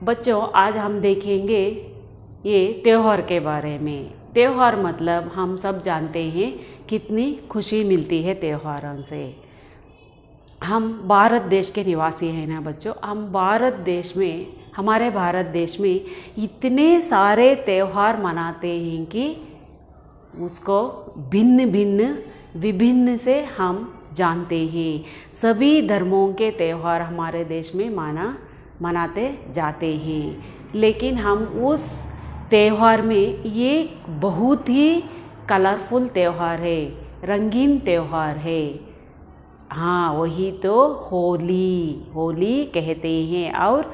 बच्चों आज हम देखेंगे ये त्यौहार के बारे में। त्यौहार मतलब हम सब जानते हैं कितनी खुशी मिलती है त्योहारों से। हम भारत देश के निवासी हैं ना बच्चों। हमारे भारत देश में इतने सारे त्यौहार मनाते हैं कि उसको विभिन्न से हम जानते हैं। सभी धर्मों के त्यौहार हमारे देश में मनाते जाते हैं, लेकिन हम उस त्यौहार में ये बहुत ही कलरफुल त्यौहार है, रंगीन त्यौहार है। हाँ, वही तो होली कहते हैं और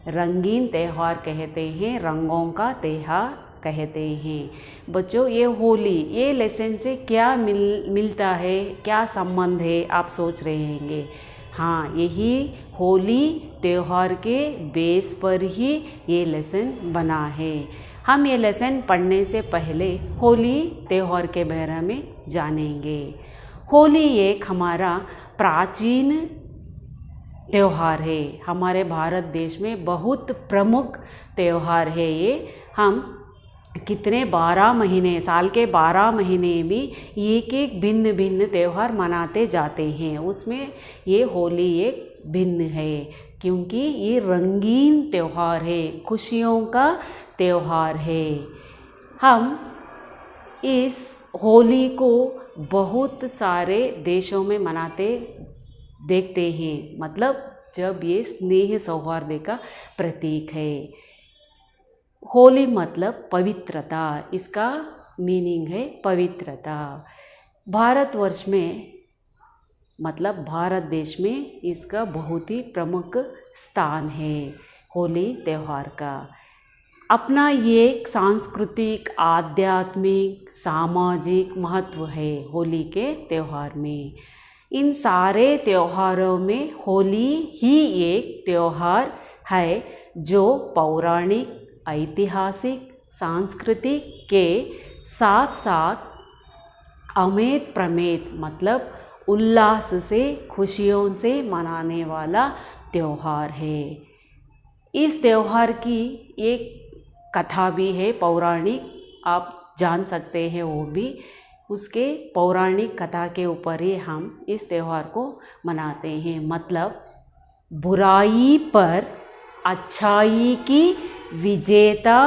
रंगीन त्यौहार कहते हैं, रंगों का त्यौहार कहते हैं। बच्चों ये होली, ये लेसन से क्या मिलता है, क्या संबंध है, आप सोच रहे होंगे। हाँ, यही होली त्यौहार के बेस पर ही ये लेसन बना है। हम ये लेसन पढ़ने से पहले होली त्यौहार के बारे में जानेंगे। होली एक हमारा प्राचीन त्यौहार है, हमारे भारत देश में बहुत प्रमुख त्यौहार है ये। हम कितने 12 महीने, साल के 12 महीने भी एक भिन्न त्यौहार मनाते जाते हैं। उसमें ये होली एक भिन्न है क्योंकि ये रंगीन त्यौहार है, खुशियों का त्यौहार है। हम इस होली को बहुत सारे देशों में मनाते देखते हैं, मतलब जब ये स्नेह सौहार्द का प्रतीक है। होली मतलब पवित्रता, इसका मीनिंग है पवित्रता। भारतवर्ष में मतलब भारत देश में इसका बहुत ही प्रमुख स्थान है होली त्यौहार का। अपना ये सांस्कृतिक, आध्यात्मिक, सामाजिक महत्व है होली के त्यौहार में। इन सारे त्योहारों में होली ही एक त्यौहार है जो पौराणिक, ऐतिहासिक, सांस्कृतिक के साथ साथ अमेत प्रमेत मतलब उल्लास से, खुशियों से मनाने वाला त्यौहार है। इस त्यौहार की एक कथा भी है पौराणिक, आप जान सकते हैं वो भी। उसके पौराणिक कथा के ऊपर ही हम इस त्यौहार को मनाते हैं। मतलब बुराई पर अच्छाई की विजेता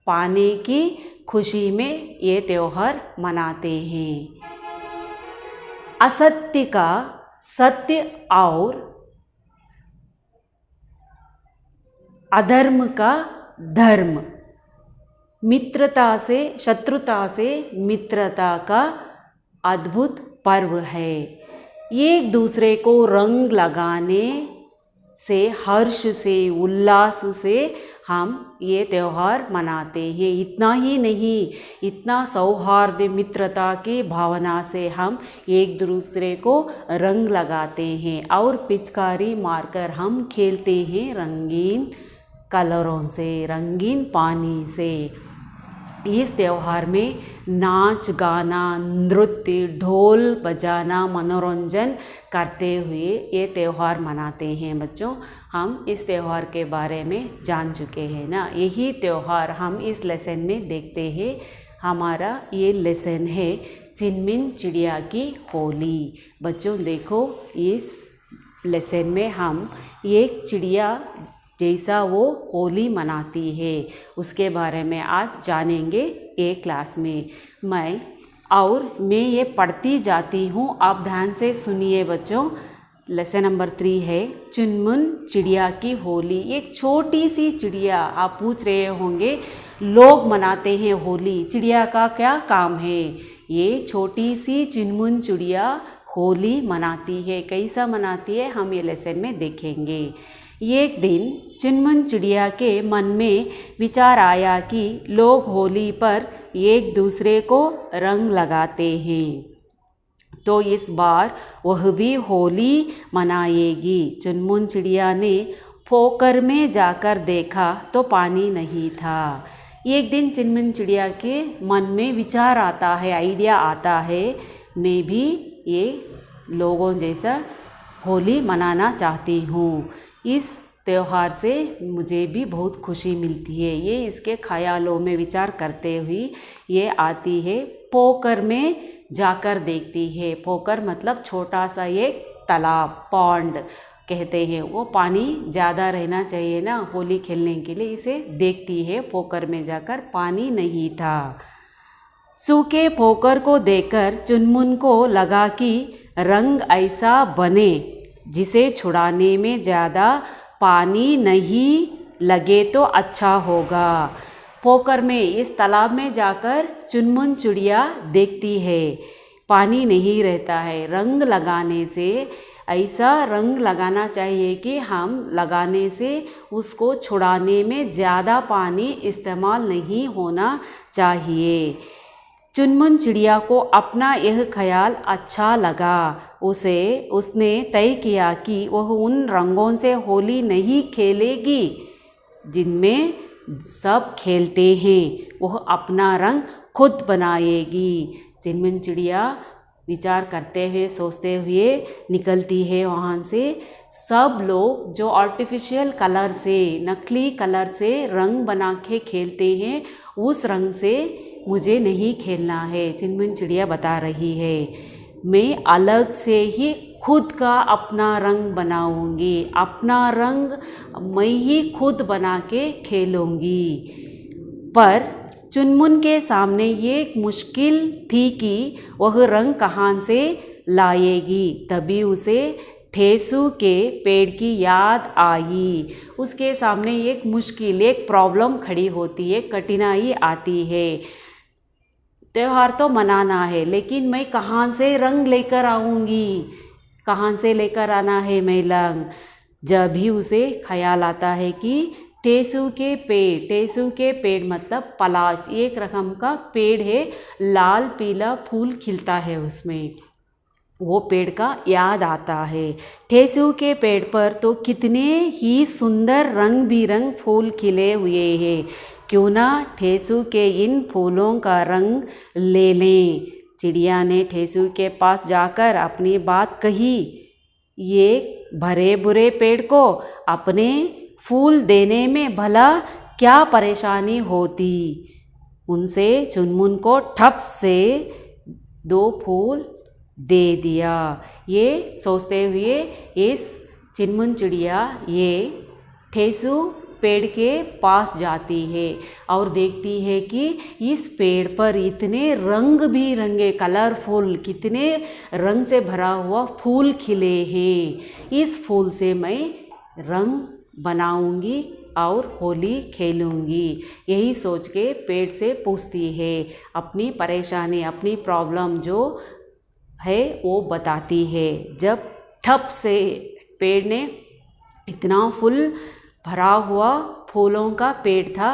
पाने की खुशी में ये त्यौहार मनाते हैं। असत्य का सत्य और अधर्म का धर्म, मित्रता से शत्रुता से मित्रता का अद्भुत पर्व है। एक दूसरे को रंग लगाने से, हर्ष से, उल्लास से हम ये त्यौहार मनाते हैं। इतना ही नहीं, इतना सौहार्द, मित्रता की भावना से हम एक दूसरे को रंग लगाते हैं और पिचकारी मारकर हम खेलते हैं रंगीन कलरों से, रंगीन पानी से। इस त्यौहार में नाच गाना, नृत्य, ढोल बजाना, मनोरंजन करते हुए ये त्यौहार मनाते हैं। बच्चों हम इस त्यौहार के बारे में जान चुके हैं ना। यही त्यौहार हम इस लेसन में देखते हैं। हमारा ये लेसन है चिनमिन चिड़िया की होली। बच्चों देखो, इस लेसन में हम एक चिड़िया जैसा वो होली मनाती है उसके बारे में आज जानेंगे एक क्लास में। मैं ये पढ़ती जाती हूँ, आप ध्यान से सुनिए बच्चों। लेसन नंबर 3 है चुनमुन चिड़िया की होली। एक छोटी सी चिड़िया, आप पूछ रहे होंगे लोग मनाते हैं होली, चिड़िया का क्या काम है? ये छोटी सी चुनमुन चिड़िया होली मनाती है। कैसा मनाती है हम ये लेसन में देखेंगे। एक दिन चुनमुन चिड़िया के मन में विचार आया कि लोग होली पर एक दूसरे को रंग लगाते हैं, तो इस बार वह भी होली मनाएगी। चुनमुन चिड़िया ने पोखर में जाकर देखा तो पानी नहीं था। एक दिन चुनमुन चिड़िया के मन में विचार आता है, आइडिया आता है, मैं भी ये लोगों जैसा होली मनाना चाहती हूँ। इस त्यौहार से मुझे भी बहुत खुशी मिलती है। ये इसके ख्यालों में विचार करते हुए ये आती है, पोकर में जाकर देखती है। पोकर मतलब छोटा सा एक तालाब, पॉन्ड कहते हैं। वो पानी ज़्यादा रहना चाहिए ना होली खेलने के लिए, इसे देखती है। पोकर में जाकर पानी नहीं था। सूखे पोकर को देखकर चुनमुन को लगा कि रंग ऐसा बने जिसे छुड़ाने में ज़्यादा पानी नहीं लगे तो अच्छा होगा। पोकर में, इस तालाब में जाकर चुनमुन चिड़िया देखती है, पानी नहीं रहता है। रंग लगाने से, ऐसा रंग लगाना चाहिए कि हम लगाने से उसको छुड़ाने में ज़्यादा पानी इस्तेमाल नहीं होना चाहिए। चुनमुन चिड़िया को अपना यह ख्याल अच्छा लगा। उसने तय किया कि वह उन रंगों से होली नहीं खेलेगी जिनमें सब खेलते हैं। वह अपना रंग खुद बनाएगी। चुनमुन चिड़िया विचार करते हुए, सोचते हुए निकलती है वहाँ से। सब लोग जो आर्टिफिशियल कलर से, नकली कलर से रंग बना के खेलते हैं, उस रंग से मुझे नहीं खेलना है। चुनमुन चिड़िया बता रही है, मैं अलग से ही खुद का अपना रंग बनाऊंगी, अपना रंग मैं ही खुद बना के खेलूंगी। पर चुनमुन के ये एक मुश्किल थी कि वह रंग कहाँ से लाएगी। तभी उसे ठेसू के पेड़ की याद आई। उसके सामने एक मुश्किल, एक प्रॉब्लम खड़ी होती है, कठिनाई आती है। त्यौहार तो मनाना है, लेकिन मैं कहाँ से रंग लेकर आऊँगी, कहाँ से लेकर आना है मैं रंग। जब भी उसे ख्याल आता है कि टेसू के पेड़ मतलब पलाश, एक रकम का पेड़ है, लाल पीला फूल खिलता है उसमें, वो पेड़ का याद आता है। टेसू के पेड़ पर तो कितने ही सुंदर रंग बिरंग फूल खिले हुए हैं, क्यों ना ठेसू के इन फूलों का रंग ले लें। चिड़िया ने ठेसू के पास जाकर अपनी बात कही। ये भरे बुरे पेड़ को अपने फूल देने में भला क्या परेशानी होती। उनसे चुनमुन को ठप से 2 फूल दे दिया। ये सोचते हुए इस चुनमुन चिड़िया ये ठेसू पेड़ के पास जाती है और देखती है कि इस पेड़ पर इतने रंग बिरंगे कलरफुल, कितने रंग से भरा हुआ फूल खिले हैं। इस फूल से मैं रंग बनाऊंगी और होली खेलूंगी। यही सोच के पेड़ से पूछती है, अपनी परेशानी, अपनी प्रॉब्लम जो है वो बताती है। जब ठप से पेड़ ने, इतना फूल भरा हुआ फूलों का पेड़ था,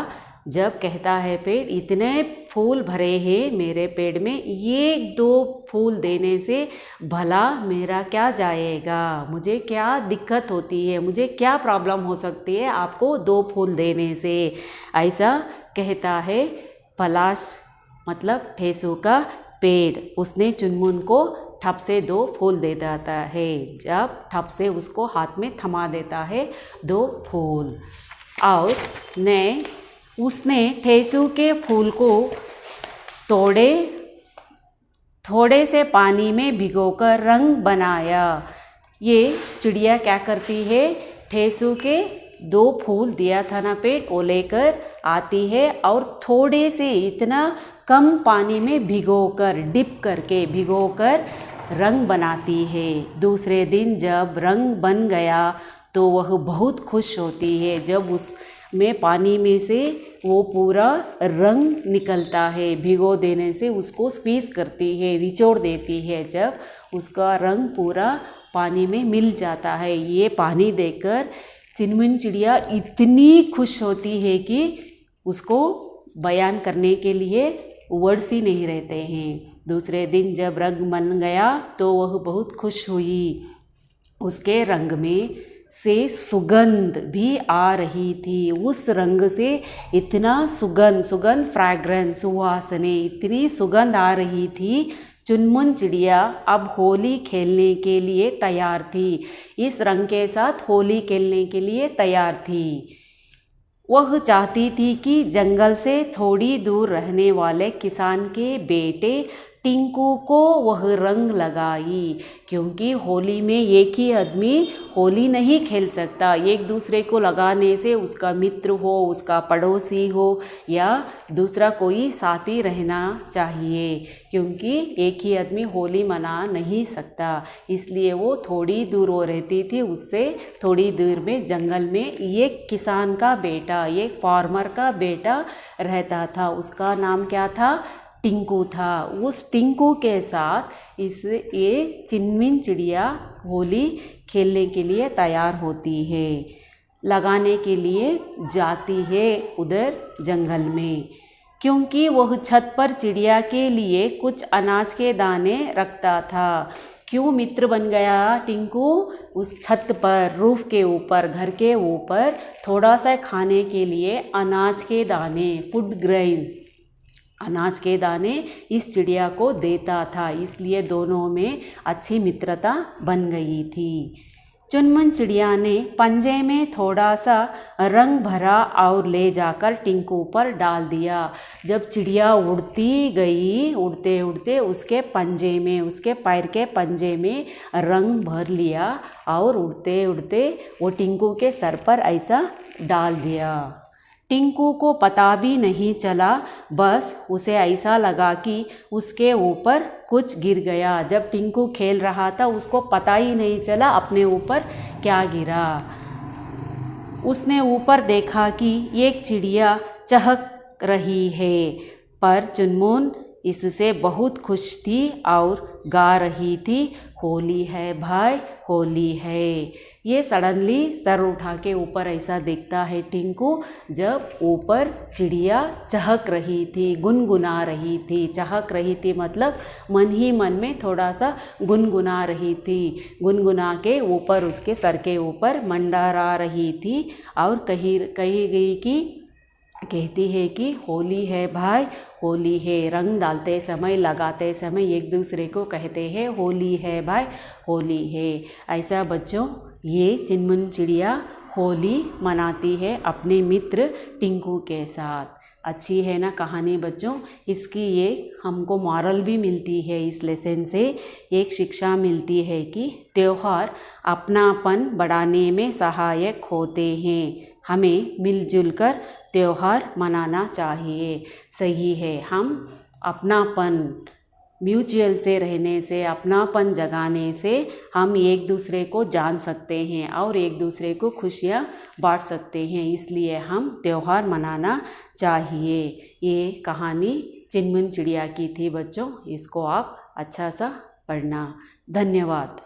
जब कहता है पेड़ इतने फूल भरे हैं मेरे पेड़ में, 1-2 फूल देने से भला मेरा क्या जाएगा, मुझे क्या दिक्कत होती है, मुझे क्या प्रॉब्लम हो सकती है आपको 2 फूल देने से, ऐसा कहता है पलाश मतलब ठेसू का पेड़। उसने चुनमुन को ठप से 2 फूल दे देता है। जब ठप से उसको हाथ में थमा देता है 2 फूल, और उसने ठेसू के फूल को तोड़े, थोड़े से पानी में भिगोकर रंग बनाया। ये चिड़िया क्या करती है, ठेसू के 2 फूल दिया था ना पेड़, वो लेकर आती है और थोड़े से, इतना कम पानी में भिगोकर, डिप करके भिगोकर रंग बनाती है। दूसरे दिन जब रंग बन गया तो वह बहुत खुश होती है। जब उसमें पानी में से वो पूरा रंग निकलता है, भिगो देने से उसको स्क्वीज़ करती है, निचोड़ देती है, जब उसका रंग पूरा पानी में मिल जाता है। ये पानी देखकर चुनमुन चिड़िया इतनी खुश होती है कि उसको बयान करने के लिए वर्ड्स ही नहीं रहते हैं। दूसरे दिन जब रंग बन गया तो वह बहुत खुश हुई। उसके रंग में से सुगंध भी आ रही थी। उस रंग से इतना सुगंध फ्रैग्रेंस, सुवासने, इतनी सुगंध आ रही थी चुनमुन चिड़िया अब होली खेलने के लिए तैयार थी। इस रंग के साथ होली खेलने के लिए तैयार थी। वह चाहती थी कि जंगल से थोड़ी दूर रहने वाले किसान के बेटे टिंकू को वह रंग लगाई, क्योंकि होली में एक ही आदमी होली नहीं खेल सकता। एक दूसरे को लगाने से उसका मित्र हो, उसका पड़ोसी हो या दूसरा कोई साथी रहना चाहिए, क्योंकि एक ही आदमी होली मना नहीं सकता। इसलिए वो थोड़ी दूर वो रहती थी, उससे थोड़ी दूर में जंगल में एक किसान का बेटा, एक फार्मर का बेटा रहता था। उसका नाम क्या था? टिंकू था। उस टिंकू के साथ ये चिनमिन चिड़िया होली खेलने के लिए तैयार होती है, लगाने के लिए जाती है उधर जंगल में, क्योंकि वह छत पर चिड़िया के लिए कुछ अनाज के दाने रखता था। क्यों मित्र बन गया टिंकू? उस छत पर, रूफ के ऊपर, घर के ऊपर थोड़ा सा खाने के लिए अनाज के दाने, फूड ग्रेन, अनाज के दाने इस चिड़िया को देता था। इसलिए दोनों में अच्छी मित्रता बन गई थी। चुनमुन चिड़िया ने पंजे में थोड़ा सा रंग भरा और ले जाकर टिंकू पर डाल दिया। जब चिड़िया उड़ती गई, उड़ते उड़ते उसके पंजे में, उसके पैर के पंजे में रंग भर लिया और उड़ते उड़ते वो टिंकू के सर पर ऐसा डाल दिया। टिंकू को पता भी नहीं चला, बस उसे ऐसा लगा कि उसके ऊपर कुछ गिर गया। जब टिंकू खेल रहा था उसको पता ही नहीं चला अपने ऊपर क्या गिरा। उसने ऊपर देखा कि एक चिड़िया चहक रही है, पर चुनमुन इससे बहुत खुश थी और गा रही थी, होली है भाई, होली है। ये सडनली सर उठा के ऊपर ऐसा देखता है टिंकू, जब ऊपर चिड़िया चहक रही थी, गुनगुना रही थी। चहक रही थी मतलब मन ही मन में थोड़ा सा गुनगुना रही थी। गुनगुना के ऊपर, उसके सर के ऊपर मंडरा रही थी और कही गई कि कहती है कि होली है भाई, होली है। रंग डालते समय, लगाते समय एक दूसरे को कहते हैं होली है भाई, होली है। ऐसा बच्चों ये चिनमुन चिड़िया होली मनाती है अपने मित्र टिंकू के साथ। अच्छी है ना कहानी बच्चों? इसकी ये हमको मॉरल भी मिलती है। इस लेसन से एक शिक्षा मिलती है कि त्यौहार अपनापन बढ़ाने में सहायक होते हैं। हमें मिलजुल कर त्यौहार मनाना चाहिए। सही है, हम अपनापन, म्यूचुअल से रहने से, अपनापन जगाने से हम एक दूसरे को जान सकते हैं और एक दूसरे को खुशियाँ बांट सकते हैं। इसलिए हम त्यौहार मनाना चाहिए। ये कहानी चिनमुन चिड़िया की थी बच्चों, इसको आप अच्छा सा पढ़ना। धन्यवाद।